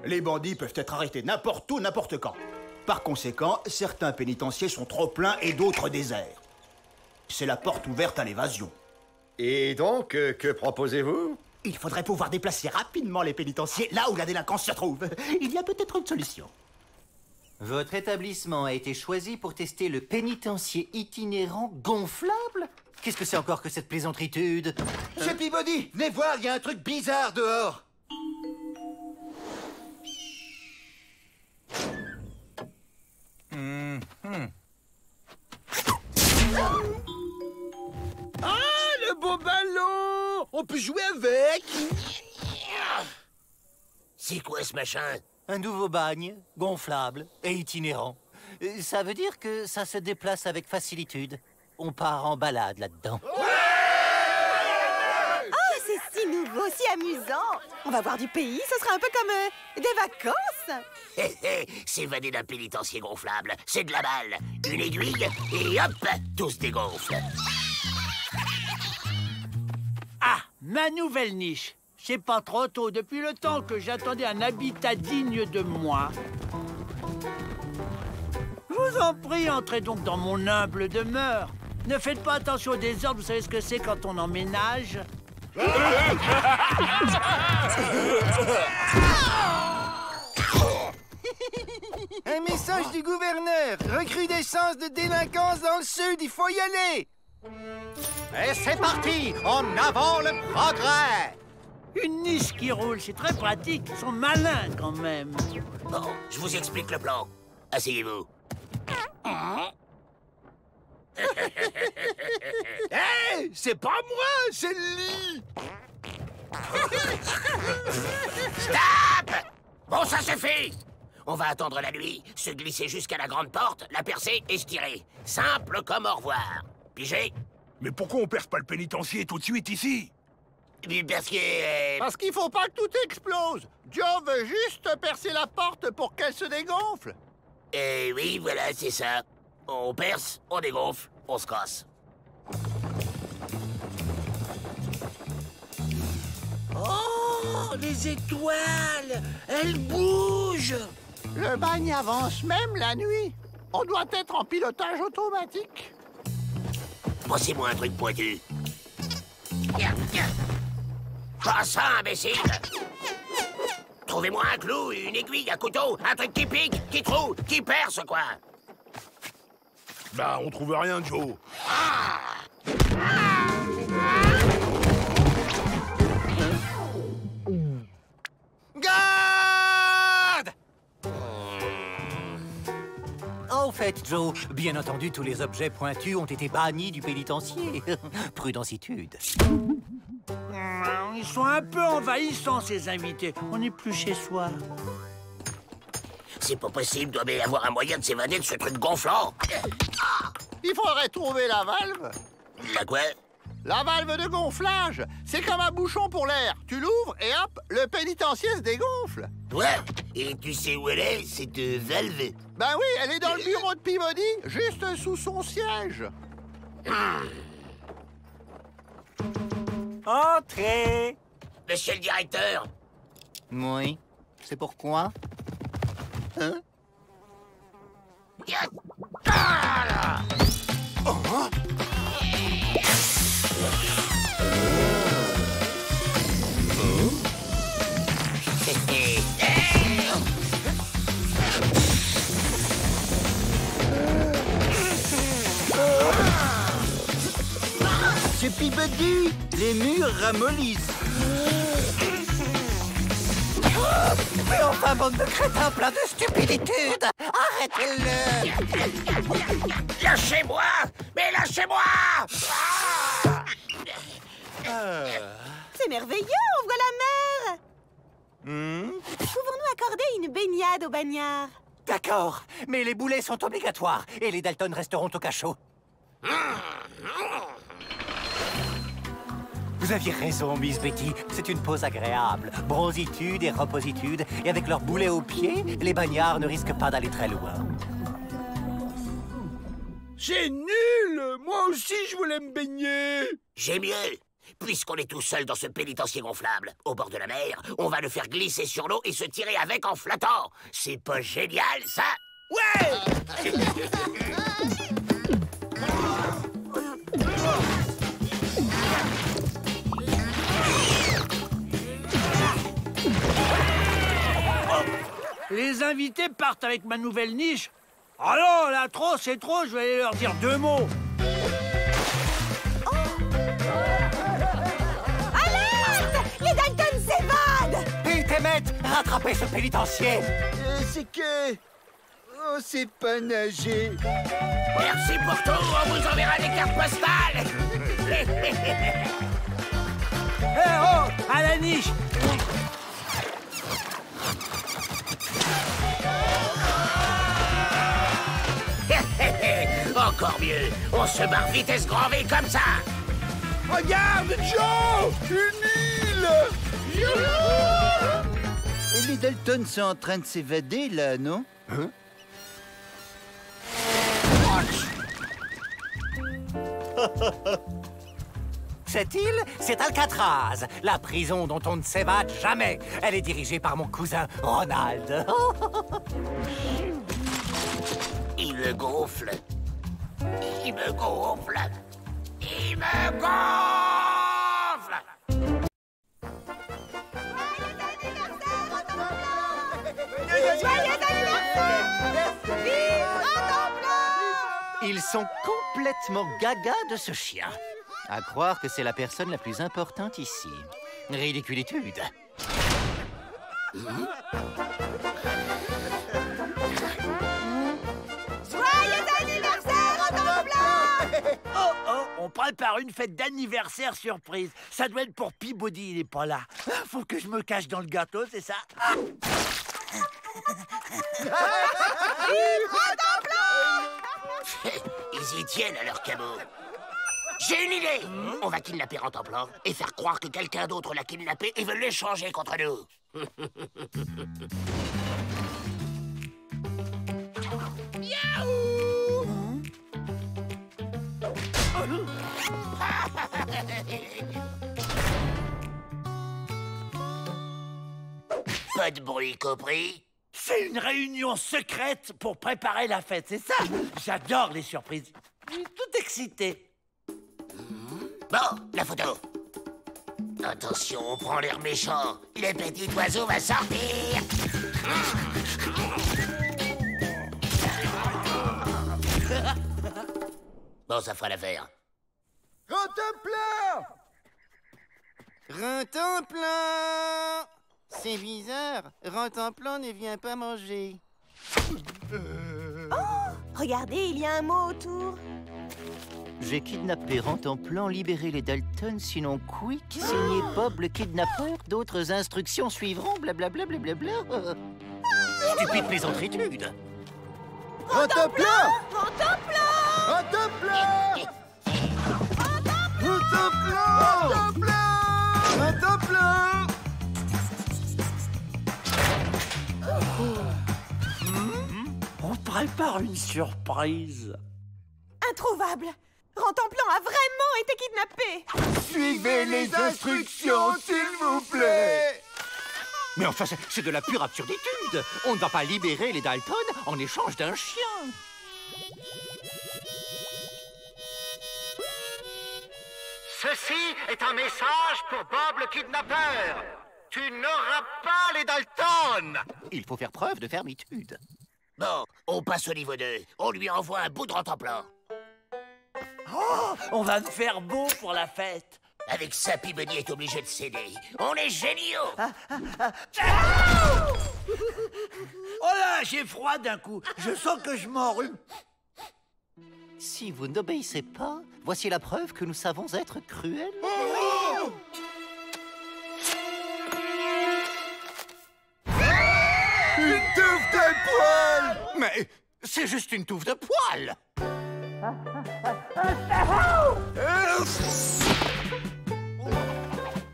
Les bandits peuvent être arrêtés n'importe où, n'importe quand. Par conséquent, certains pénitenciers sont trop pleins et d'autres déserts. C'est la porte ouverte à l'évasion. Et donc, que proposez-vous? Il faudrait pouvoir déplacer rapidement les pénitenciers là où la délinquance se trouve. Il y a peut-être une solution. Votre établissement a été choisi pour tester le pénitencier itinérant gonflable? Qu'est-ce que c'est encore que cette plaisanteritude? Monsieur Peabody, venez voir, il y a un truc bizarre dehors. Ah, le beau ballon! On peut jouer avec! C'est quoi ce machin? Un nouveau bagne, gonflable et itinérant. Ça veut dire que ça se déplace avec facilitude. On part en balade là-dedans. Oh, c'est si nouveau, si amusant. On va voir du pays, ce sera un peu comme des vacances. S'évader d'un pénitencier gonflable, c'est de la balle. Une aiguille, et hop, tout se dégonfle. Ah, ma nouvelle niche. C'est pas trop tôt. Depuis le temps que j'attendais un habitat digne de moi. Je vous en prie, entrez donc dans mon humble demeure. Ne faites pas attention aux désordres, vous savez ce que c'est quand on emménage. Un message du gouverneur. Recrudescence de délinquance dans le sud, il faut y aller. Et c'est parti! En avant le progrès! Une niche qui roule, c'est très pratique. Ils sont malins quand même. Bon, je vous explique le plan. Asseyez-vous. Hé, c'est pas moi, c'est le lit. Stop! Bon, ça suffit! On va attendre la nuit, se glisser jusqu'à la grande porte, la percer et se tirer. Simple comme au revoir. Pigé? Mais pourquoi on perce pas le pénitencier tout de suite ici? Parce que... Parce qu'il faut pas que tout explose. Joe veut juste percer la porte pour qu'elle se dégonfle. oui, voilà, c'est ça. On perce, on dégonfle, on se casse. Oh, les étoiles! Elles bougent! Le bagne avance même la nuit. On doit être en pilotage automatique. Passez-moi un truc pointu. Pas ça, imbécile! Trouvez-moi un clou, une aiguille, un couteau, un truc qui pique, qui troue, qui perce, quoi! Bah, on trouve rien, Joe. Garde! Au fait, Joe, bien entendu, tous les objets pointus ont été bannis du pénitencier. Prudentitude. Ils sont un peu envahissants, ces invités. On n'est plus chez soi. C'est pas possible, doit bien y avoir un moyen de s'évader de ce truc gonflant. Il faudrait trouver la valve. La quoi? La valve de gonflage. C'est comme un bouchon pour l'air. Tu l'ouvres et hop, le pénitencier se dégonfle. Ouais, et tu sais où elle est, cette valve? Ben oui, elle est dans le bureau de Peabody, juste sous son siège. Entrez! Monsieur le directeur, Oui. C'est pourquoi? Hein? Monsieur Peabody, les murs ramollissent. Mais enfin, bande de crétins plein de stupiditude! Arrêtez-le! lâchez-moi! Mais lâchez-moi! C'est merveilleux, on voit la mer. Pouvons-nous accorder une baignade au bagnard? D'accord, mais les boulets sont obligatoires et les Dalton resteront au cachot. Vous aviez raison, Miss Betty. C'est une pause agréable. Bronzitude et repositude. Et avec leurs boulets aux pieds, les bagnards ne risquent pas d'aller très loin. C'est nul! Moi aussi, je voulais me baigner. J'ai mieux. puisqu'on est tout seul dans ce pénitencier gonflable, au bord de la mer, on va le faire glisser sur l'eau et se tirer avec en flottant. C'est pas génial, ça? Ouais! Les invités partent avec ma nouvelle niche. Ah non, là, trop, c'est trop, je vais aller leur dire 2 mots. Alerte! Les Dalton s'évadent! Pete et Met, rattrapez ce pénitencier! C'est que... On sait pas nager. Merci pour tout, on vous enverra des cartes postales. Hé, oh, à la niche. Encore mieux, on se barre vitesse grand V comme ça. Regarde, Joe! Une île! Et les Dalton sont en train de s'évader, là, non? Hein? Cette île, c'est Alcatraz, la prison dont on ne s'évade jamais. Elle est dirigée par mon cousin Ronald. Il me gonfle. Il me gonfle. Il me gonfle. Joyeux anniversaire! Vive Grand Ils sont complètement gaga de ce chien. À croire que c'est la personne la plus importante ici. Ridiculitude. Joyeux anniversaire, Grand Oh, oh, on prépare une fête d'anniversaire surprise. Ça doit être pour Peabody, il est pas là. Faut que je me cache dans le gâteau, c'est ça? Ils y tiennent à leur cabot. J'ai une idée. On va kidnapper Rantanplan et faire croire que quelqu'un d'autre l'a kidnappé et veut l'échanger contre nous. Pas de bruit compris? C'est une réunion secrète pour préparer la fête, c'est ça? J'adore les surprises. Je suis tout excité. Bon, la photo. Attention, on prend l'air méchant. Le petit oiseau va sortir. Bon, ça fera l'affaire. Rantanplan! Rantanplan! C'est bizarre, Rantanplan ne vient pas manger. Regardez, il y a un mot autour. J'ai kidnappé Rantanplan, libéré les Dalton, sinon quick, signé Bob le kidnappeur, d'autres instructions suivront, blablabla, blablabla. Stupide plaisantritude. Rantanplan! Rantanplan! Rantanplan! Rantanplan! Rantanplan! On prépare une surprise. Introuvable! Rantanplan a vraiment été kidnappé! Suivez les instructions, s'il vous plaît. Mais enfin, c'est de la pure absurditude. On ne va pas libérer les Dalton en échange d'un chien. Ceci est un message pour Bob le kidnappeur. Tu n'auras pas les Dalton. Il faut faire preuve de fermitude. Bon, on passe au niveau 2. On lui envoie un bout de Rantanplan. Oh, on va me faire beau pour la fête. Avec ça, Peabody est obligé de céder. On est géniaux. Oh là, j'ai froid d'un coup. Je sens que je m'enrhume. Si vous n'obéissez pas, voici la preuve que nous savons être cruels. Une touffe de poils! Mais c'est juste une touffe de poils.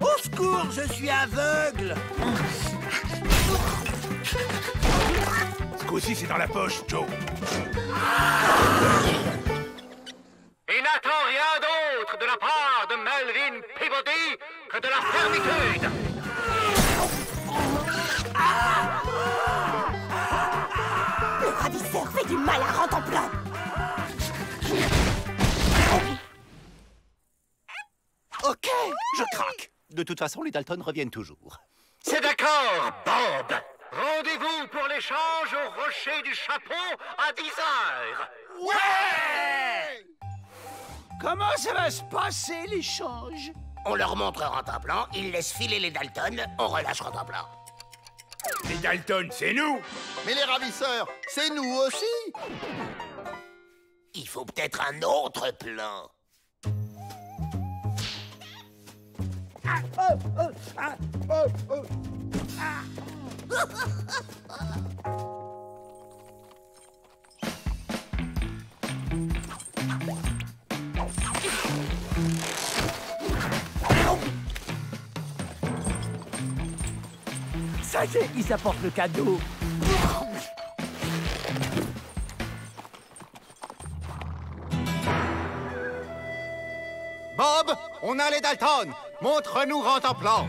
Au secours, je suis aveugle. Ce coup-ci, c'est dans la poche, Joe. Et n'attends rien d'autre de la part de Calvin Peabody que de la fermitude. Le ravisseur fait du mal à Rantanplan. Ok, je craque. De toute façon, les Dalton reviennent toujours. C'est d'accord, Bob. Rendez-vous pour l'échange au rocher du chapeau à 10 heures. Ouais! Comment ça va se passer, l'échange? On leur montre Rantanplan, ils laissent filer les Dalton, on relâche Rantanplan. Les Dalton, c'est nous. Mais les ravisseurs, c'est nous aussi. Il faut peut-être un autre plan. Ça y est, ils apportent le cadeau. Bob, on a les Dalton. Montre-nous Rantanplan.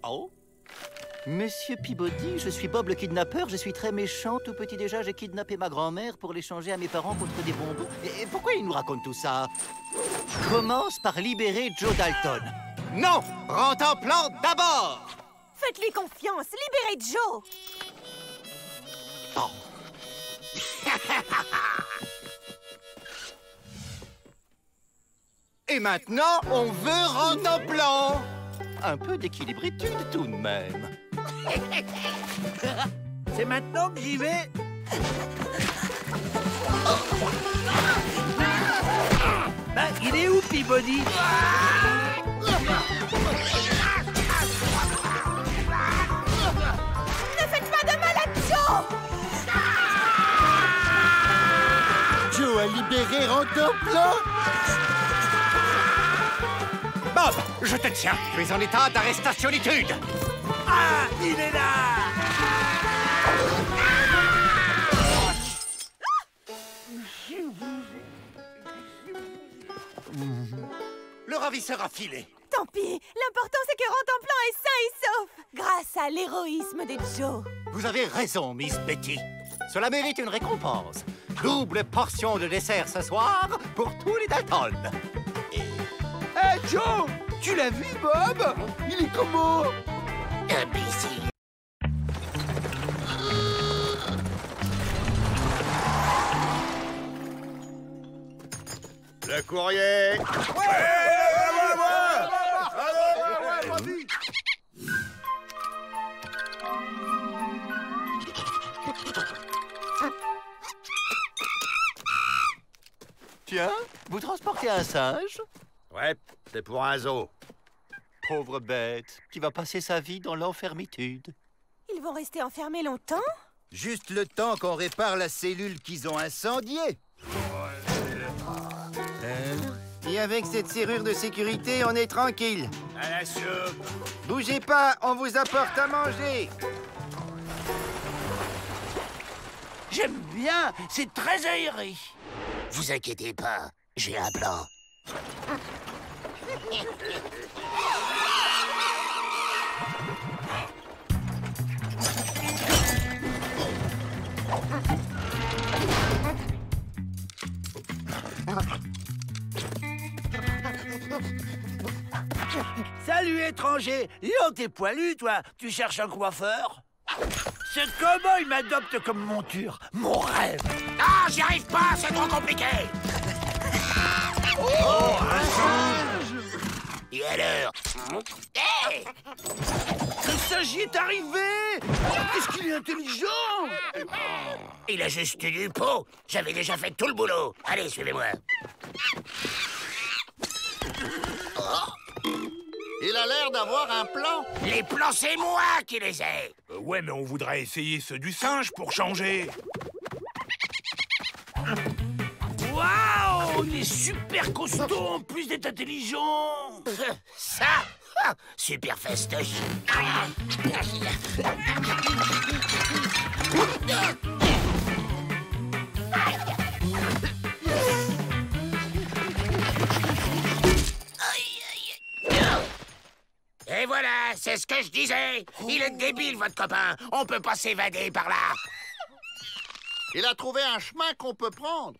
Oh? Monsieur Peabody, je suis Bob le kidnappeur, je suis très méchant. Tout petit déjà, j'ai kidnappé ma grand-mère pour l'échanger à mes parents contre des bonbons. Et pourquoi il nous raconte tout ça? Commence par libérer Joe Dalton. Non, Rantanplan d'abord. Faites-lui confiance, libérez Joe. Oh. Et maintenant, on veut Rantanplan. Un peu d'équilibritude tout de même. C'est maintenant que j'y vais. Ben, il est où, Peabody? Ne faites pas de mal à Joe. Joe a libéré Rantanplan. Bob, je te tiens. Tu es en état d'arrestationitude. Ah, il est là. Le ravisseur a filé. Tant pis, l'important c'est que Rantanplan est sain et sauf, grâce à l'héroïsme de Joe. Vous avez raison, Miss Betty. Cela mérite une récompense. Double portion de dessert ce soir pour tous les Dalton. Hé, Joe! Tu l'as vu, Bob? Il est comment? Imbécile. Le courrier. Tiens, vous transportez un singe? Ouais, c'est pour un zoo. Pauvre bête, qui va passer sa vie dans l'enfermitude. Ils vont rester enfermés longtemps? Juste le temps qu'on répare la cellule qu'ils ont incendiée. Et avec cette serrure de sécurité, on est tranquille. À la soupe. Bougez pas, on vous apporte à manger. J'aime bien, c'est très aéré. Vous inquiétez pas, j'ai un plan. Salut, étranger. Dis donc, t'es poilu, toi. Tu cherches un coiffeur? Ce cow-boy m'adopte comme monture. Mon rêve. Ah, j'y arrive pas, c'est trop compliqué. Oh, un singe. Et alors? Hey! Le singe y est arrivé. Qu'est-ce qu'il est intelligent. Il a juste eu du pot. J'avais déjà fait tout le boulot. Allez, suivez-moi. Il a l'air d'avoir un plan. Les plans, c'est moi qui les ai. Ouais, mais on voudrait essayer ceux du singe pour changer. Waouh, il est super costaud en plus d'être intelligent. Ça, Ah, super festoche. Et voilà, c'est ce que je disais. Il est débile, votre copain. On peut pas s'évader par là. Il a trouvé un chemin qu'on peut prendre.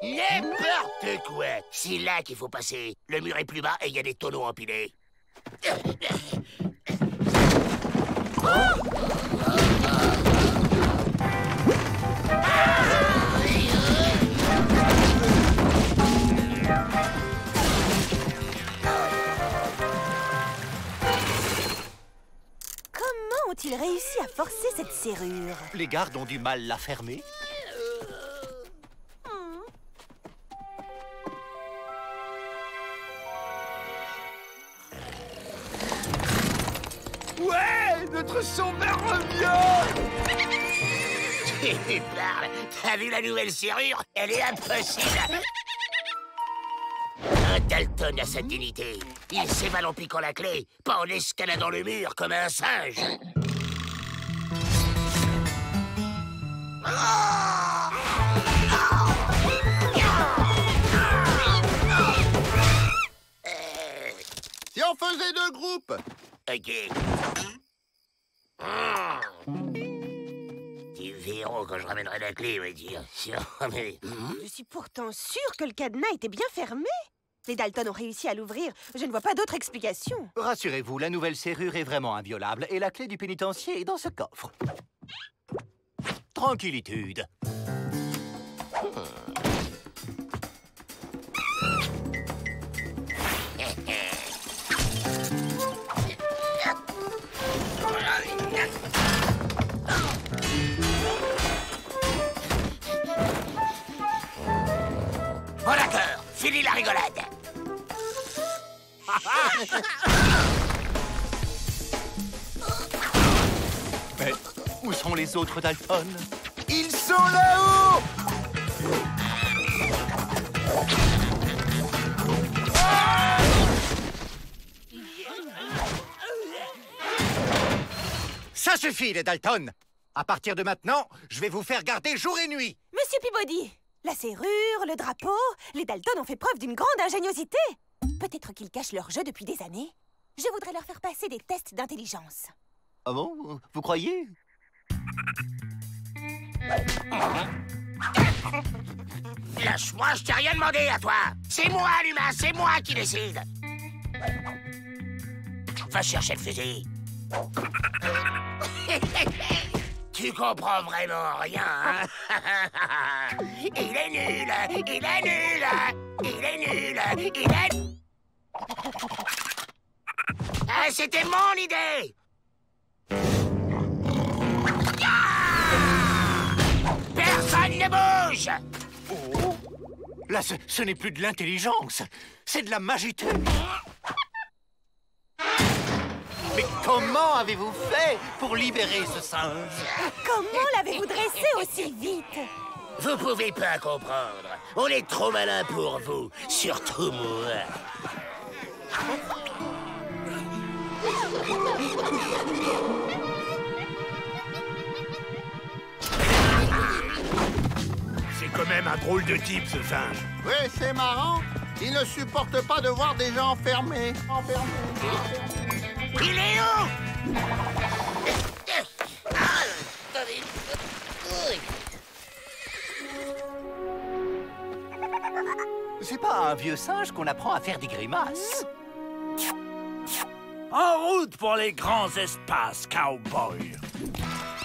N'importe quoi. C'est là qu'il faut passer. Le mur est plus bas et il y a des tonneaux empilés. Comment ont-ils réussi à forcer cette serrure? Les gardes ont du mal la fermer. Ouais, notre sauveur revient! Tu parles. T'as vu la nouvelle serrure? Elle est impossible. Un Dalton a sa dignité. Il s'évade en piquant la clé, pas en escaladant le mur comme un singe. Si on faisait 2 groupes? Ok. Tu verras quand je ramènerai la clé, me dire. Je suis pourtant sûre que le cadenas était bien fermé. Les Dalton ont réussi à l'ouvrir. Je ne vois pas d'autre explication. Rassurez-vous, la nouvelle serrure est vraiment inviolable et la clé du pénitencier est dans ce coffre. Tranquillitude. Bon d'accord, fini la rigolade. Mais où sont les autres Dalton? Ils sont là-haut! Ça suffit, les Dalton! À partir de maintenant, je vais vous faire garder jour et nuit! Monsieur Peabody, la serrure, le drapeau, les Dalton ont fait preuve d'une grande ingéniosité. Peut-être qu'ils cachent leur jeu depuis des années. Je voudrais leur faire passer des tests d'intelligence. Ah bon? Vous croyez? Lâche-moi, je t'ai rien demandé à toi. C'est moi, l'humain, c'est moi qui décide. Va chercher le fusil. Tu comprends vraiment rien, hein? Il est nul, il est nul, il est nul, il est... Ah, c'était mon idée! Personne ne bouge! Oh. Là, ce n'est plus de l'intelligence, c'est de la magité. Mais comment avez-vous fait pour libérer ce singe? Comment l'avez-vous dressé aussi vite? Vous pouvez pas comprendre. On est trop malin pour vous, surtout moi. C'est quand même un drôle de type, ce singe. Oui, c'est marrant. Il ne supporte pas de voir des gens enfermés. Il est où? C'est pas un vieux singe qu'on apprend à faire des grimaces. En route pour les grands espaces, cowboy.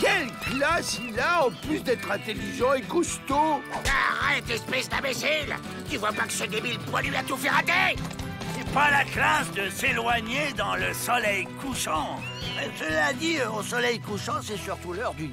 Quelle classe il a, en plus d'être intelligent et costaud. Arrête, espèce d'imbécile! Tu vois pas que ce débile poilu a tout fait rater? C'est pas la classe de s'éloigner dans le soleil couchant. Cela dit, au soleil couchant, c'est surtout l'heure du